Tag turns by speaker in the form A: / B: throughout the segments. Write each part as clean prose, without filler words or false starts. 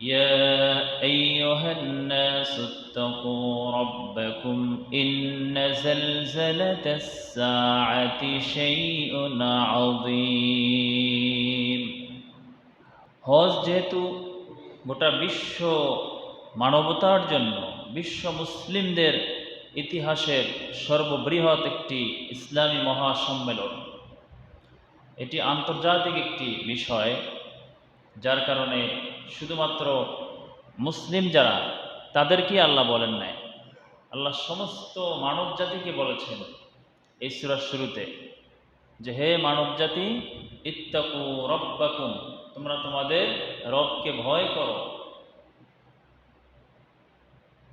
A: يا أيها الناس اتقوا ربكم إن زلزلة الساعة شيء عظيم। হজ যেহেতু গোটা বিশ্ব মানবতার জন্য, বিশ্ব মুসলিমদের ইতিহাসের সর্ববৃহৎ একটি ইসলামী মহাসম্মেলন, এটি আন্তর্জাতিক একটি বিষয়, যার কারণে শুধুমাত্র মুসলিম যারা তাদেরকেই আল্লাহ বলেন নাই, আল্লাহ সমস্ত মানব জাতিকে বলেছেন এই সূরার শুরুতে যে হে মানব জাতি, ইত্তাকু রব্বাকুম, তোমরা তোমাদের রবকে ভয় করো।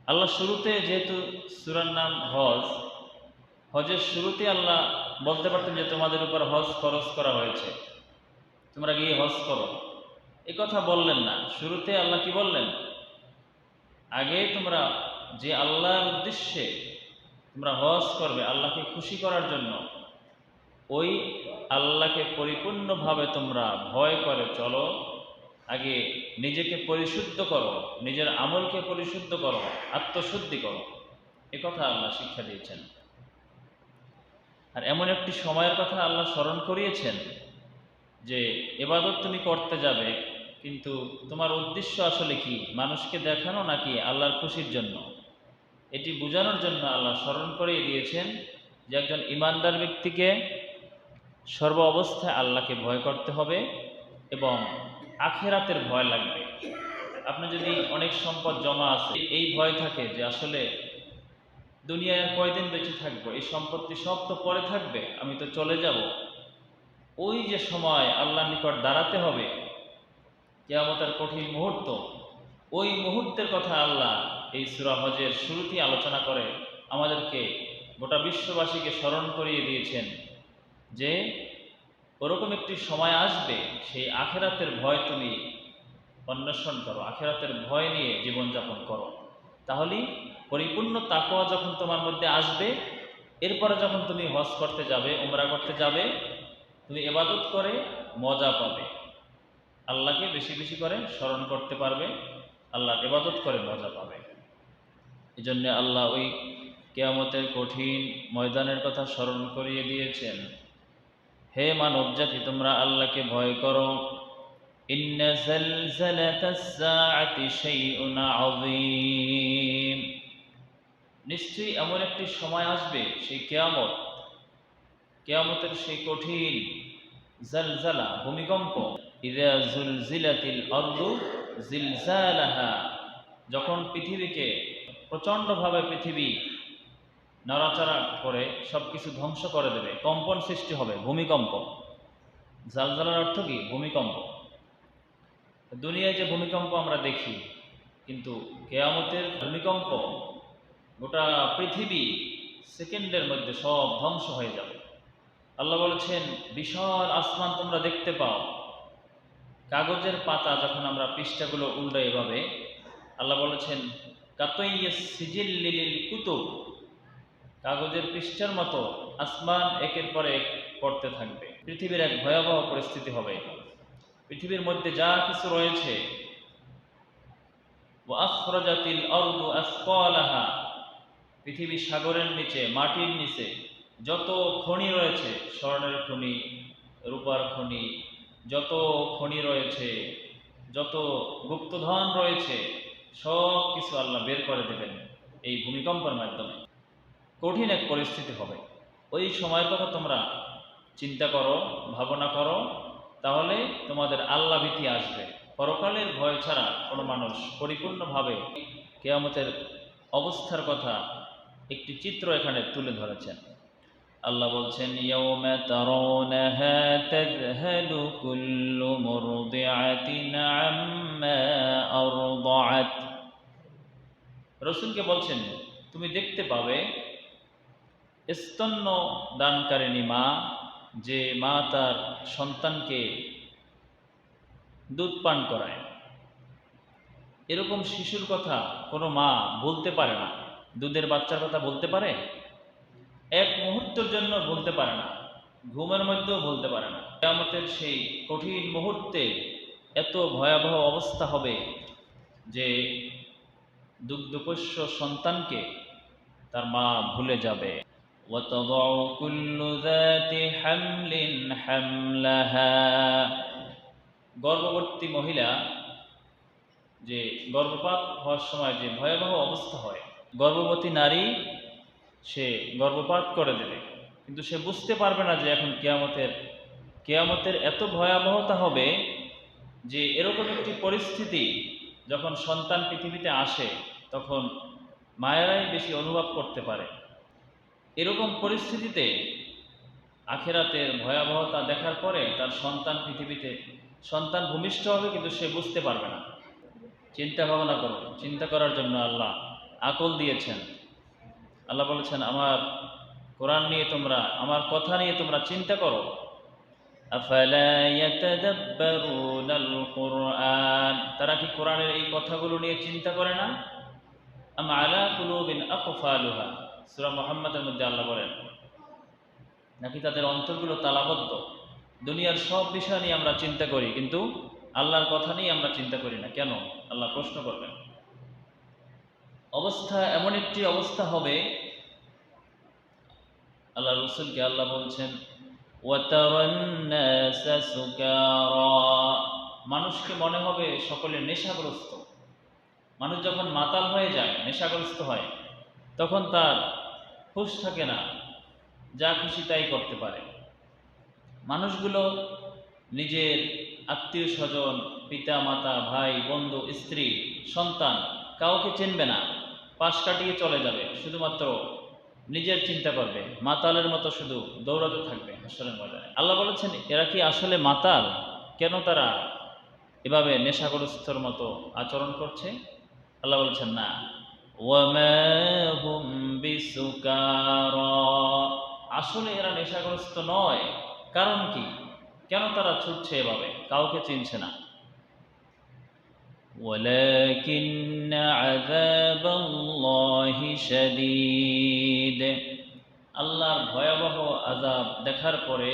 A: আল্লাহ শুরুতে, যেহেতু সূরার নাম হজ, হজের শুরুতে আল্লাহ বলতে পারতেন যে তোমাদের উপর হজ ফরজ করা হয়েছে, তোমরা গিয়ে হজ করো। এ কথা বললেন না। শুরুতে আল্লাহ কি বললেন? আগে তোমরা যে আল্লাহর উদ্দেশ্যে তোমরা হজ করবে, আল্লাহকে খুশি করার জন্য, ওই আল্লাহকে পরিপূর্ণভাবে তোমরা ভয় করে চলো। আগে নিজেকে পরিশুদ্ধ করো, নিজের আমলকে পরিশুদ্ধ করো, আত্মশুদ্ধি করো। এ কথা আল্লাহ শিক্ষা দিয়েছেন। আর এমন একটি সময়ের কথা আল্লাহ স্মরণ করিয়েছেন যে ইবাদত তুমি করতে যাবে, কিন্তু তোমার উদ্দেশ্য আসলে কি? মানুষকে দেখানো নাকি আল্লাহর খুশির জন্য? এটি বোঝানোর জন্য আল্লাহ স্মরণ করিয়ে দিয়েছেন যে একজন ইমানদার ব্যক্তিকে সর্ব অবস্থায় আল্লাহকে ভয় করতে হবে এবং আখিরাতের ভয় লাগবে। আপনি যদি অনেক সম্পদ জমা আছে, এই ভয় থাকে যে আসলে দুনিয়ায় আর কয়দিন বেঁচে থাকবো, এই সম্পত্তি সব তো পরে থাকবে, আমি তো চলে যাব। ওই যে সময় আল্লাহর নিকট দাঁড়াতে হবে, কিয়ামতের কঠিন মুহূর্ত, ওই মুহূর্তের কথা আল্লাহ এই সূরা হজের শুরুতেই আলোচনা করে আমাদেরকে, গোটা বিশ্ববাসীকে স্মরণ করিয়ে দিয়েছেন যে ওরকম একটি সময় আসবে, সেই আখিরাতের ভয় তুমি অন্বেষণ করো, আখিরাতের ভয় নিয়ে জীবনযাপন করো। তাহলেই পরিপূর্ণ তাকওয়া যখন তোমার মধ্যে আসবে, এরপরে যখন তুমি হজ করতে যাবে, উমরা করতে যাবে, তুমি ইবাদত করে মজা পাবে, আল্লাহকে বেশি বেশি করে স্মরণ করতে পারবে, আল্লাহর ইবাদত করে মজা পাবে। এই জন্য আল্লাহ ওই কিয়ামতের কঠিন ময়দানের কথা স্মরণ করিয়ে দিয়েছেন। হে মানব জাতি, তোমরা আল্লাহকে ভয় করো। ইন্না যালযালাতাস সাআতি শাইউন আযীম, নিশ্চয়ই এমন একটি সময় আসবে, সেই কিয়ামত, কিয়ামতের সেই কঠিন জালজালা, ভূমিকম্প। ইযা যুলজিলাতিল আরদু জিলজালাহা, যখন পৃথিবীকে প্রচণ্ডভাবে পৃথিবী নড়াচড়া করে সব কিছু ধ্বংস করে দেবে, কম্পন সৃষ্টি হবে, ভূমিকম্প। জালজালার অর্থ কি? ভূমিকম্প। দুনিয়ায় যে ভূমিকম্প আমরা দেখি, কিন্তু কিয়ামতের ভূমিকম্প গোটা পৃথিবী সেকেন্ডের মধ্যে সব ধ্বংস হয়ে যাবে। আল্লাহ বলেছেন বিশাল আসমান তোমরা দেখতে পাও, কাগজের পাতা যখন আমরা পৃষ্ঠাগুলো উল্টাই এভাবে, আল্লাহ বলেছেন কাতাইয়িস সিজিল্লিল কুতুব, কাগজের পৃষ্ঠার মতো আসমান একের পর এক পড়তে থাকবে। পৃথিবীর এক ভয়াবহ পরিস্থিতি হবে। পৃথিবীর মধ্যে যা কিছু রয়েছে, ওয়া আখরাজাতিল আরদু আসকালাহা, পৃথিবী সাগরের নিচে, মাটির নিচে যত খনি রয়েছে, স্বর্ণের খনি, রূপার খনি, যত খনি রয়েছে, যত গুপ্তধন রয়েছে, সব কিছু আল্লাহ বের করে দেবেন এই ভূমিকম্পের মাধ্যমে। কঠিন এক পরিস্থিতি হবে। ওই সময়ের কথা তোমরা চিন্তা করো, ভাবনা করো, তাহলে তোমাদের আল্লাহ ভীতি আসবে। পরকালের ভয় ছাড়া কোনো মানুষ পরিপূর্ণভাবে কিয়ামতের অবস্থার কথা একটি চিত্র এখানে তুলে ধরেছেন। আল্লাহ বলছেন ইয়াউমা তারাউনাহা তাযহালু কুল্লু মুরদিআতিন আম্মা আরদাআত, রাসূলকে বলছেন তুমি দেখতে পাবে স্তন্য দানকারিণী মা, যে মা তার সন্তানকে দুধ পান করায়। এরকম শিশুর কথা কোনো মা বলতে পারে না। দুধের বাচ্চার কথা বলতে পারে? এক মুহূর্তের জন্য বলতে পারে না, ঘুমের মধ্যেও বলতে পারে না। কিয়ামতের সেই কঠিন মুহূর্তে এত ভয়াবহ অবস্থা হবে যে দুগ্ধপোষ্য সন্তানকে তার মা ভুলে যাবে। وَتَضَعُ كُلُّ ذَاتِ حَمْلٍ حَمْلَهَا, গর্ভবতী মহিলা যে গর্ভপাত হওয়ার সময় যে ভয়াবহ অবস্থা হয়, গর্ভবতী নারী সে গর্ভপাত করে দেবে, কিন্তু সে বুঝতে পারবে না যে এখন কিয়ামতের এত ভয়াবহতা হবে যে এরকম একটি পরিস্থিতি যখন সন্তান পৃথিবীতে আসে তখন মায়েরাই বেশি অনুভব করতে পারে। এরকম পরিস্থিতিতে আখিরাতের ভয়াবহতা দেখার পরে তার সন্তান ভূমিষ্ঠ হবে, কিন্তু সে বুঝতে পারবে না। চিন্তা ভাবনা করো, চিন্তা করার জন্য আল্লাহ আকল দিয়েছেন। আল্লাহ বলেছেন আমার কোরআন নিয়ে তোমরা, আমার কথা নিয়ে তোমরা চিন্তা করো। আফালা ইয়াতাদাব্বারুনাল কুরআন, তারা কি কোরআনের এই কথাগুলো নিয়ে চিন্তা করে না? আম আলা কুলুবিন আকফালুহা, সূরা মুহাম্মাদের মধ্যে আল্লাহ বলেন, নাকি তাদের অন্তরগুলো তালাবদ্ধ? দুনিয়ার সব বিষয় নিয়ে আমরা চিন্তা করি, কিন্তু আল্লাহর কথা নিয়ে আমরা চিন্তা করি না কেন? আল্লাহ প্রশ্ন করবেন। অবস্থা এমন একটি অবস্থা হবে, আল্লাহ রাসূলকে আল্লাহ বলছেন ওয়াতারান নাসা সুকারা, মানুষকে মনে হবে সকলে নেশাগ্রস্ত। মানুষ যখন মাতাল হয়ে যায়, নেশাগ্রস্ত হয়, তখন তার হুঁশ থাকে না, যা খুশি তাই করতে পারে। মানুষগুলো নিজের আত্মীয় স্বজন, পিতা মাতা, ভাই বন্ধু, স্ত্রী, সন্তান কাউকে চিনবে না, পাশ কাটিয়ে চলে যাবে, শুধুমাত্র নিজের চিন্তা করবে, মাতালের মতো শুধু দৌড়াতে থাকবে হাসরের ময়দানে। আল্লাহ বলেছেন এরা কি আসলে মাতাল? কেন তারা এভাবে নেশাগ্রস্তর মতো আচরণ করছে? আল্লাহ বলেছেন না, ওয়ামা হুম বিসুকারা, আসলে এরা নেশাগ্রস্ত নয়। কারণ কি? কেন তারা ছুটছে এভাবে, কাউকে চিনছে না? ওয়ালাকিন আযাবাল্লাহি শাদীদ, আল্লাহর ভয়াবহ আযাব দেখার পরে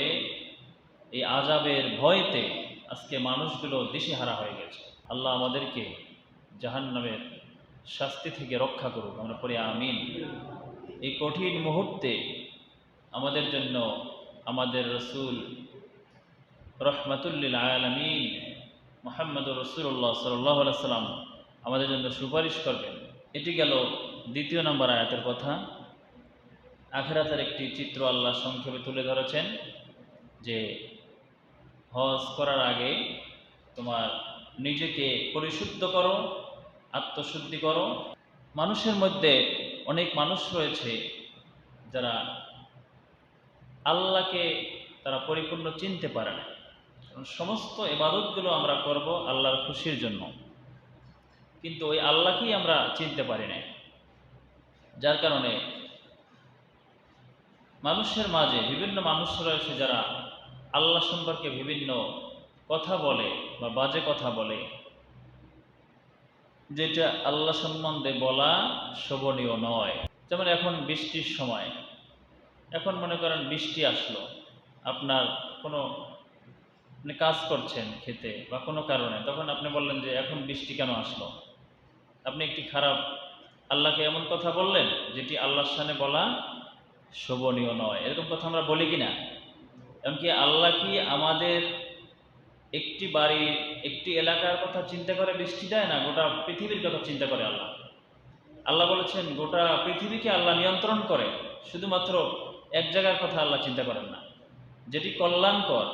A: এই আযাবের ভয়তে আজকে মানুষগুলো দিশেহারা হয়ে গেছে। আল্লাহ আমাদেরকে জাহান্নামের শাস্তি থেকে রক্ষা করুক, আমরা পড়ি আমিন। এই কঠিন মুহূর্তে আমাদের জন্য আমাদের রাসূল রাহমাতুল লিল আলামিন মুহাম্মদুর রাসূলুল্লাহ সাল্লাল্লাহু আলাইহি ওয়াসাল্লাম আমাদের জন্য সুপারিশ করবেন। এটি গেল দ্বিতীয় নম্বর আয়াতের কথা। আখিরাতের একটি চিত্র আল্লাহ সংক্ষেপে তুলে ধরেছেন যে হজ করার আগে তোমার নিজেকে পরিশুদ্ধ করো, আত্মশুদ্ধি করো। মানুষের মধ্যে অনেক মানুষ রয়েছে যারা আল্লাহকে তারা পরিপূর্ণ চিনতে পারে না। সমস্ত ইবাদতগুলো আমরা করব আল্লাহর খুশির জন্য, কিন্তু ওই আল্লাহকেই আমরা চিনতে পারি না। যার কারণে মানুষের মাঝে বিভিন্ন মানুষ রয়েছে যারা আল্লাহ সম্পর্কে বিভিন্ন কথা বলে বা বাজে কথা বলে, যেটা আল্লাহ সম্বন্ধে বলা শোভনীয় নয়। যেমন এখন বৃষ্টির সময়, এখন মনে করেন বৃষ্টি আসলো, আপনার কোনো আপনি কাজ করছেন খেতে বা কোনো কারণে, তখন আপনি বললেন যে এখন বৃষ্টি কেন আসলো? আপনি একটি খারাপ আল্লাহকে এমন কথা বললেন যেটি আল্লাহর সামনে বলা শোভনীয় নয়। এরকম কথা আমরা বলি কিনা? এমনকি আল্লাহ কি আমাদের একটি বাড়ির, একটি এলাকার কথা চিন্তা করে বৃষ্টি দেয় না? গোটা পৃথিবীর কথা চিন্তা করে আল্লাহ। আল্লাহ বলেছেন গোটা পৃথিবীকে আল্লাহ নিয়ন্ত্রণ করে, শুধুমাত্র এক জায়গার কথা আল্লাহ চিন্তা করেন না। যেটি কল্যাণকর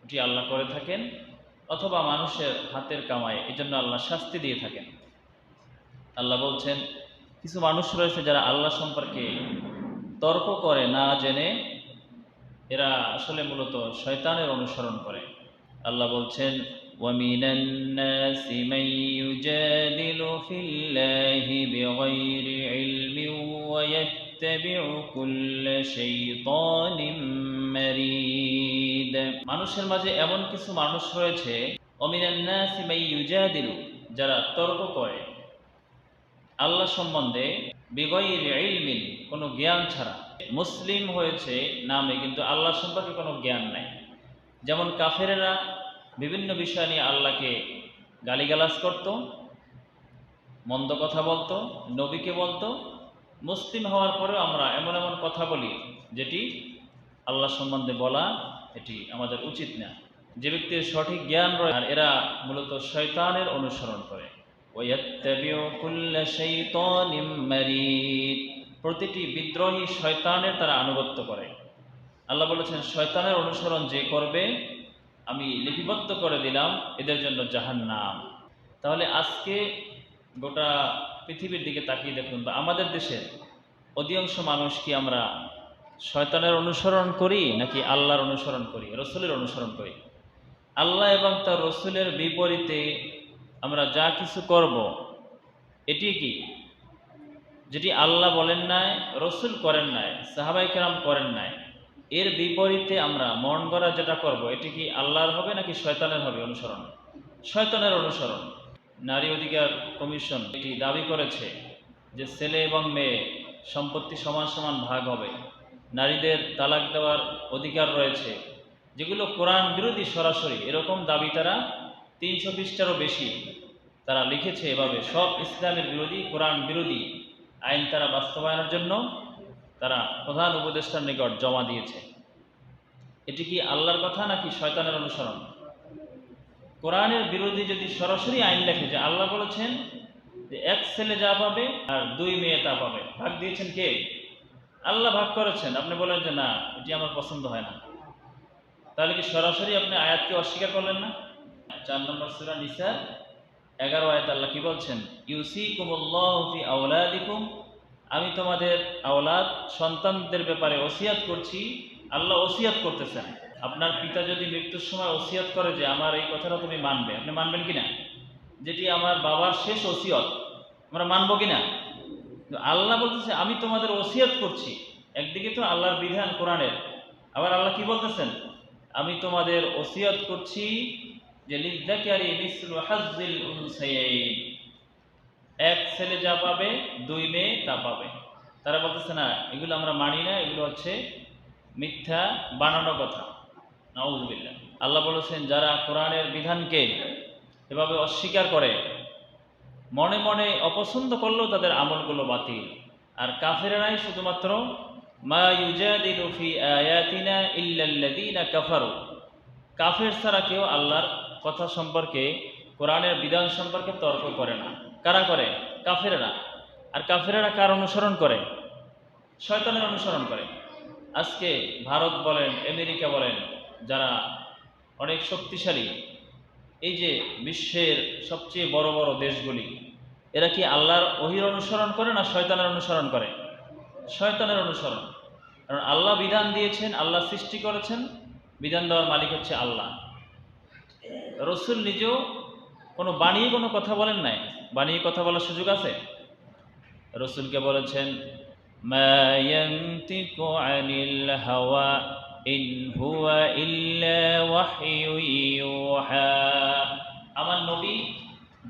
A: ওটি আল্লাহ করে থাকেন, অথবা মানুষের হাতের কামাই, এই জন্য আল্লাহ শাস্তি দিয়ে থাকেন। আল্লাহ বলছেন কিছু মানুষ রয়েছে যারা আল্লাহ সম্পর্কে তর্ক করে না জেনে, এরা আসলে মূলত শয়তানের অনুসরণ করে। আল্লাহ বলছেন ওয়ামিনান নাসি মান ইউজাদিলু ফিল্লাহি বিগাইরি ইলমিন ওয়া ইয়াত্তাবিউ কুল্লা শাইতানিন মারিদ, মানুষের মাঝে এমন কিছু মানুষ রয়েছে, ওয়ামিনান নাসি মান ইউজাদিলু, যারা তর্ক করে আল্লাহ সম্বন্ধে বিগাইরি ইলমিন, কোনো জ্ঞান ছাড়া। মুসলিম হয়েছে নামে, কিন্তু আল্লাহ সম্পর্কে কোনো জ্ঞান নাই। যেমন কাফেরেরা বিভিন্ন বিষয় নিয়ে আল্লাহকে গালিগালাজ করত, মন্দ কথা বলতো, নবীকে বলতো। মুসলিম হওয়ার পরেও আমরা এমন এমন কথা বলি যেটি আল্লাহ সম্বন্ধে বলা এটি আমাদের উচিত না। যে ব্যক্তির সঠিক জ্ঞান রয়েছে আর এরা মূলত শয়তানের অনুসরণ করে। ওয়াত্তাবিউ কুল্লা শাইতানিম মারিদ, প্রতিটি বিদ্রোহী শয়তানের তারা আনুগত্য করে। আল্লাহ বলেছেন শয়তানের অনুসরণ যে করবে আমি লিপিবদ্ধ করে দিলাম এদের জন্য জাহান্নাম। তাহলে আজকে গোটা পৃথিবীর দিকে তাকিয়ে দেখুন, বা আমাদের দেশের অধিকাংশ মানুষ কি আমরা শয়তানের অনুসরণ করি নাকি আল্লাহর অনুসরণ করি, রসুলের অনুসরণ করি? আল্লাহ এবং তার রসুলের বিপরীতে আমরা যা কিছু করব এটি কি যেটি আল্লাহ বলেন নাই, রসুল করেন নাই, সাহাবায়ে কেরাম করেন নাই, এর বিপরীতে আমরা মন গড়া যেটা করব এটি কি আল্লাহর হবে নাকি শয়তানের হবে অনুসরণ? শয়তানের অনুসরণ। নারী অধিকার কমিশন এটি দাবি করেছে যে ছেলে এবং মেয়ে সম্পত্তি সমান সমান ভাগ হবে, নারীদের তালাক দেওয়ার অধিকার রয়েছে, যেগুলো কোরআন বিরোধী সরাসরি। এরকম দাবি তারা 300 পৃষ্ঠারও বেশি তারা লিখেছে। এভাবে সব ইসলামের বিরোধী, কোরআন বিরোধী আইন তারা বাস্তবায়নের জন্য তারা প্রধান উপদেষ্টার নিকট জমা দিয়েছে। এটি কি আল্লাহর কথা নাকি শয়তানের অনুসরণ? কোরআনের বিরোধী যদি সরাসরি আইন লেখে যে আল্লাহ বলেছেন যে এক ছেলে যা পাবে আর 2 মেয়ে তা পাবে, ভাগ দিয়েছেন কে? আল্লাহ ভাগ করেছেন। আপনি বলেন যে না এটি আমার পছন্দ হয় না, তাহলে কি সরাসরি আপনি আয়াতকে অস্বীকার করলেন না? 4 নম্বর সূরা নিসা 11 আয়াত আল্লাহ কি বলছেন? ইউসিকুমুল্লাহু ফি আওলাদিকুম, আমি তোমাদের আওলাদ সন্তানদের ব্যাপারে ওসিয়াত করছি। আল্লাহ ওসিয়াত করতেছেন। আপনার পিতা যদি মৃত্যুর সময় ওসিয়াত করে যে আমার এই কথাটা তুমি মানবে, আপনি মানবেন কিনা? যেটি আমার বাবার শেষ ওসিয়ত, আমরা মানবো কিনা? আল্লাহ বলতেছে আমি তোমাদের ওসিয়াত করছি। একদিকে তো আল্লাহর বিধান কোরআনের, আবার আল্লাহ কি বলতেছেন? আমি তোমাদের ওসিয়াত করছি যে লিযযাকারি মিসলু হাজ্জিল উনসায়াইন, এক ছেলে যা পাবে 2 মেয়ে তা পাবে। তারা বলতেছে না এগুলো আমরা মানি না, এগুলো হচ্ছে মিথ্যা বানানো কথা। নাউযুবিল্লাহ। আল্লাহ বলেছেন যারা কোরআনের বিধানকে এভাবে অস্বীকার করে, মনে মনে অপছন্দ করলেও তাদের আমলগুলো বাতিল। আর কাফেররাই শুধুমাত্র মা ইউজাদিলু ফি আয়াতিনা ইল্লাল্লাযীনা কাফারু, কাফের ছাড়া কেউ আল্লাহর কথা সম্পর্কে, কোরআনের বিধান সম্পর্কে তর্ক করে না। কারা করে? কাফেররা। আর কাফেররা কার অনুসরণ করে? শয়তানের অনুসরণ করে। আজকে ভারত বলেন, আমেরিকা বলেন, যারা অনেক শক্তিশালী, এই যে বিশ্বের সবচেয়ে বড় বড় দেশগুলি, এরা কি আল্লাহর ওহীর অনুসরণ করে না শয়তানের অনুসরণ করে? শয়তানের অনুসরণ। কারণ আল্লাহ বিধান দিয়েছেন, আল্লাহ সৃষ্টি করেছেন, বিধান দেওয়ার মালিক হচ্ছে আল্লাহ। রসুল নিজেও বানিয়ে কোনো কথা বলেন নাই। বানিয়ে কথা বলার সুযোগ আছে? রসুলকে বলেছেন মা ইয়ানতিকু আনিল হাওয়া ইন হুয়া ইল্লা ওয়াহয়ু ইউহা, আমার নবী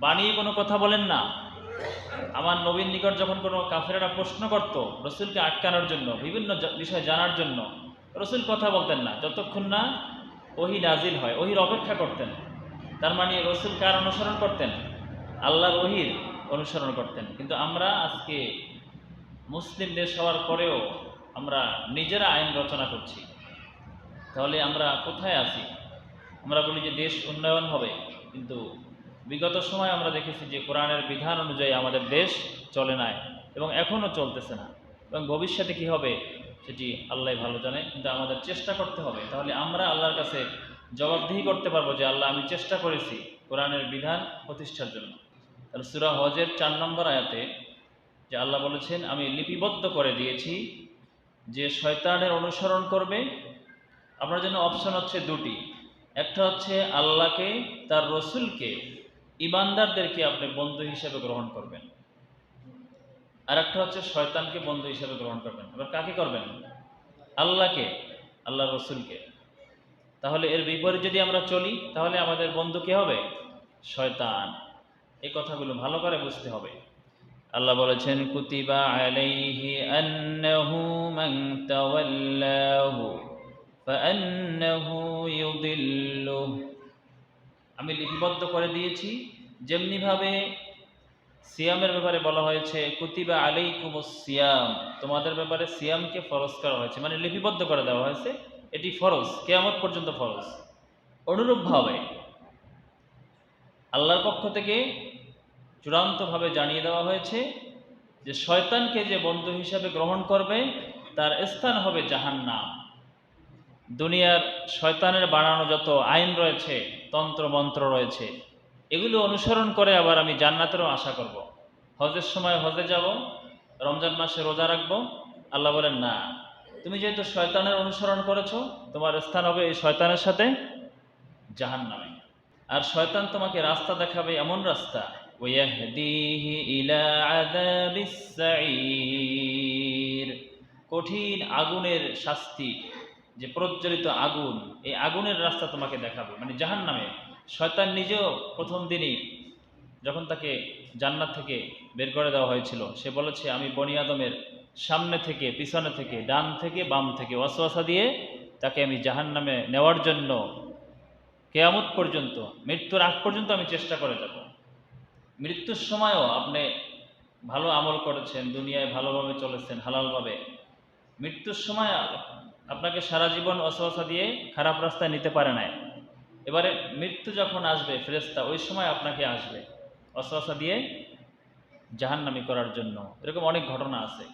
A: বানিয়ে কোনো কথা বলেন না। আমার নবীর নিকট যখন কোনো কাফেররা প্রশ্ন করত রসুলকে আটকানোর জন্য, বিভিন্ন বিষয় জানার জন্য, রসুল কথা বলতেন না যতক্ষণ না ওহী নাজিল হয়। ওহীর অপেক্ষা করতেন। তার মানে রসুল কার অনুসরণ করতেন? আল্লাহর ওহীর অনুসরণ করতেন। কিন্তু আমরা আজকে মুসলিম দেশ হওয়ার পরেও আমরা নিজেরা আইন রচনা করছি। তাহলে আমরা কোথায় আছি? আমরা বলি যে দেশ উন্নয়ন হবে, কিন্তু বিগত সময় আমরা দেখেছি যে কোরআনের বিধান অনুযায়ী আমাদের দেশ চলে নাই এবং এখনও চলতেছে না, এবং ভবিষ্যতে কি হবে সেটি আল্লাহ ভালো জানে। কিন্তু আমাদের চেষ্টা করতে হবে, তাহলে আমরা আল্লাহর কাছে জবাবদিহি করতে পারবো যে আল্লাহ আমি চেষ্টা করেছি কোরআনের বিধান প্রতিষ্ঠার জন্য। তাহলে সূরা হজের 4 নম্বর আয়াতে যে আল্লাহ বলেছেন আমি লিপিবদ্ধ করে দিয়েছি যে শয়তানের অনুসরণ করবে, আপনার জন্য অপশন হচ্ছে 2টি। একটা হচ্ছে আল্লাহকে, তার রসুলকে, ইমানদারদেরকে আপনি বন্ধু হিসেবে গ্রহণ করবেন, আর একটা হচ্ছে শয়তানকে বন্ধু হিসেবে গ্রহণ করবেন। এবার কাকে করবেন? আল্লাহকে, আল্লাহর রসুলকে। তাহলে এর বিপরীতে যদি আমরা চলি তাহলে আমাদের বন্ধু কে হবে? শয়তান। এই কথাগুলো ভালো করে বুঝতে হবে। আল্লাহ বলেছেন কুতিবা আলাইহি আন্নাহু মান তাওয়াল্লাহু ফাআন্নাহু ইউদিল্লুহু, আমি লিপিবদ্ধ করে দিয়েছি যেমনিভাবে সিয়ামের ব্যাপারে বলা হয়েছে কুতিবা আলাইকুমুস সিয়াম, তোমাদের ব্যাপারে সিয়ামকে ফরজ করা হয়েছে, মানে লিপিবদ্ধ করে দেওয়া হয়েছে, এটি ফরজ, কিয়ামত পর্যন্ত ফরজ। অনুরূপভাবে আল্লাহর পক্ষ থেকে চূড়ান্তভাবে জানিয়ে দেওয়া হয়েছে যে শয়তানকে যে বন্ধু হিসাবে গ্রহণ করবে তার স্থান হবে জাহান্নাম। দুনিয়ার শয়তানের বানানো যত আইন রয়েছে, তন্ত্র মন্ত্র রয়েছে, এগুলো অনুসরণ করে আবার আমি জান্নাতেরও আশা করব। হজের সময় হজে যাব, রমজান মাসে রোজা রাখবো, আল্লাহ বলেন না, তুমি যেহেতু শয়তানের অনুসরণ করেছো, তোমার স্থান হবে এই শয়তানের সাথে জাহান্নামে। আর শয়তান তোমাকে রাস্তা দেখাবে, এমন রাস্তা, ওয়াহদিহি ইলা আযাবিস সাঈর, কঠিন আগুনের শাস্তি, যে প্রজ্বলিত আগুন, এই আগুনের রাস্তা তোমাকে দেখাবে, মানে জাহান্নামে। শয়তান নিজেও প্রথম দিনই যখন তাকে জান্নাত থেকে বের করে দেওয়া হয়েছিল, সে বলেছে আমি বনি আদমের সামনে থেকে, পিছনে থেকে, ডান থেকে, বাম থেকে ওয়াসওয়াসা দিয়ে তাকে আমি জাহান্নামে নেওয়ার জন্য কিয়ামত পর্যন্ত, মৃত্যুর আগ পর্যন্ত আমি চেষ্টা করে যাব। মৃত্যুর সময়ও আপনি ভালো আমল করেছেন, দুনিয়ায় ভালোভাবে চলেছেন হালালভাবে, মৃত্যুর সময় আপনাকে সারা জীবন ওয়াসওয়াসা দিয়ে খারাপ রাস্তায় নিতে পারে না। এবারে মৃত্যু যখন আসবে ফেরেশতা, ওই সময় আপনাকে আসবে ওয়াসওয়াসা দিয়ে জাহান্নামী করার জন্য। এরকম অনেক ঘটনা আছে।